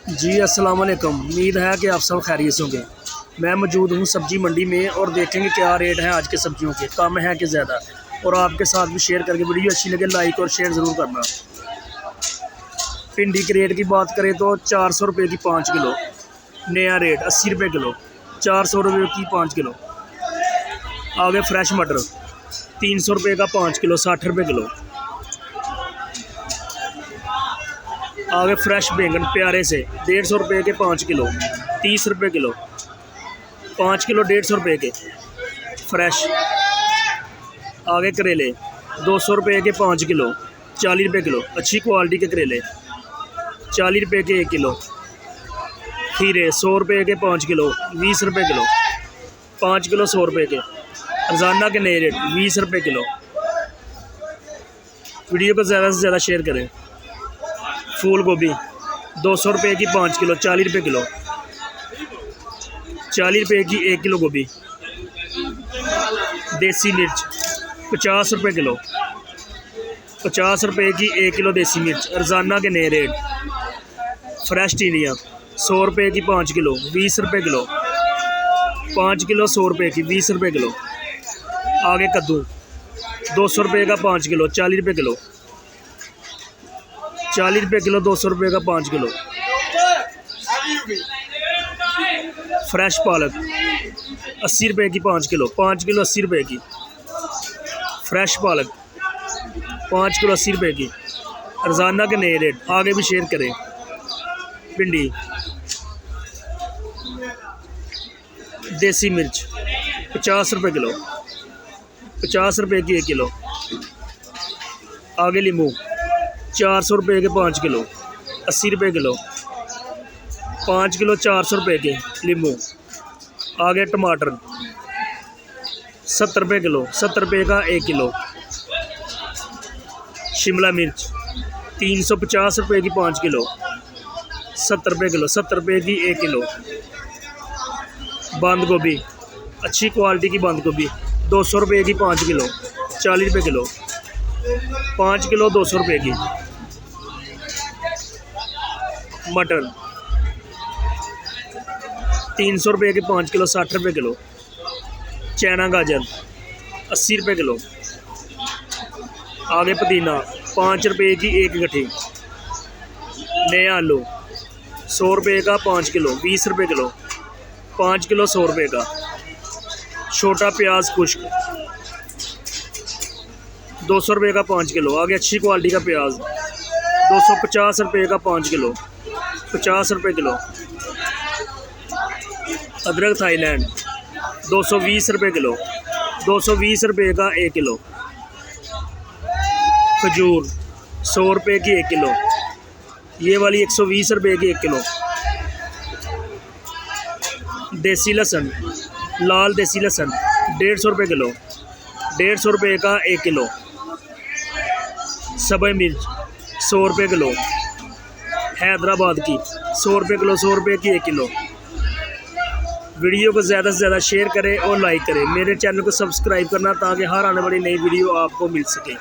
जी अस्सलाम वालेकुम। उम्मीद है कि आप सब खैरियत से होंगे। मैं मौजूद हूँ सब्ज़ी मंडी में और देखेंगे क्या रेट है आज के सब्जियों के, कम है कि ज़्यादा, और आपके साथ भी शेयर करके वीडियो अच्छी लगे लाइक और शेयर ज़रूर करना। भिंडी के रेट की बात करें तो 400 रुपये की 5 किलो, नया रेट 80 रुपये किलो, 400 रुपये की 5 किलो। आगे फ्रेश मटर 300 रुपये का 5 किलो, 60 रुपये किलो। आगे फ्रेश बैंगन प्यारे से 150 रुपये के 5 किलो, 30 रुपये किलो। 5 किलो 150 रुपये के फ्रेश। आगे करेले 200 रुपये के 5 किलो, 40 रुपये किलो, अच्छी क्वालिटी के करेले 40 रुपये के 1 किलो। खीरे 100 रुपये के 5 किलो, 20 रुपये किलो। 5 किलो 100 रुपये के। रोज़ाना के नए रेट 20 रुपये किलो। वीडियो को ज़्यादा से ज़्यादा शेयर करें। फूल गोभी 200 रुपये की 5 किलो, 40 रुपये किलो। 40 रुपये की 1 किलो गोभी। देसी मिर्च 50 रुपये किलो, 50 रुपये की 1 किलो देसी मिर्च। रोज़ाना के नए रेट। फ्रेश टिंडियाँ 100 रुपये की 5 किलो, 20 रुपये किलो। 5 किलो 100 रुपये की, 20 रुपये किलो। आगे कद्दू 200 रुपये का 5 किलो, 40 रुपये किलो। 40 रुपये किलो 200 रुपये का 5 किलो। फ्रेश पालक 80 रुपये की 5 किलो, 5 किलो 80 रुपये की। फ्रेश पालक 5 किलो 80 रुपये की। रोज़ाना के नए रेट। आगे भी शेयर करें। भिंडी देसी मिर्च 50 रुपये किलो, 50 रुपये की 1 किलो। आगे नींबू 400 रुपये के 5 किलो, 80 रुपये किलो। 5 किलो 400 रुपये के नींबू। आगे टमाटर 70 रुपये किलो, 70 रुपये का 1 किलो। शिमला मिर्च 350 रुपये की 5 किलो, 70 रुपये किलो, 70 रुपये की 1 किलो। बंद गोभी अच्छी क्वालिटी की बंद गोभी 200 रुपये की 5 किलो, 40 रुपये किलो। 5 किलो 200 रुपये की। मटर 300 रुपये के 5 किलो, 60 रुपये किलो। चैना गाजर 80 रुपये किलो। आगे पुदीना 5 रुपये की 1 गट्ठी। नया आलू 100 रुपये का 5 किलो, 20 रुपये किलो। 5 किलो 100 रुपये का। छोटा प्याज खुश्क 200 रुपये का 5 किलो। आगे अच्छी क्वालिटी का प्याज 250 रुपये का 5 किलो, 50 रुपये किलो। अदरक थाईलैंड 220 रुपये किलो, 220 रुपये का 1 किलो। खजूर 100 रुपये की 1 किलो, ये वाली 120 रुपये की 1 किलो। देसी लहसुन लाल देसी लहसुन 150 रुपये किलो, 150 रुपये का 1 किलो। सब्ज़ मिर्च 100 रुपये किलो, हैदराबाद की 100 रुपये किलो, 100 रुपये की 1 किलो। वीडियो को ज़्यादा से ज़्यादा शेयर करें और लाइक करें। मेरे चैनल को सब्सक्राइब करना ताकि हर आने वाली नई वीडियो आपको मिल सके।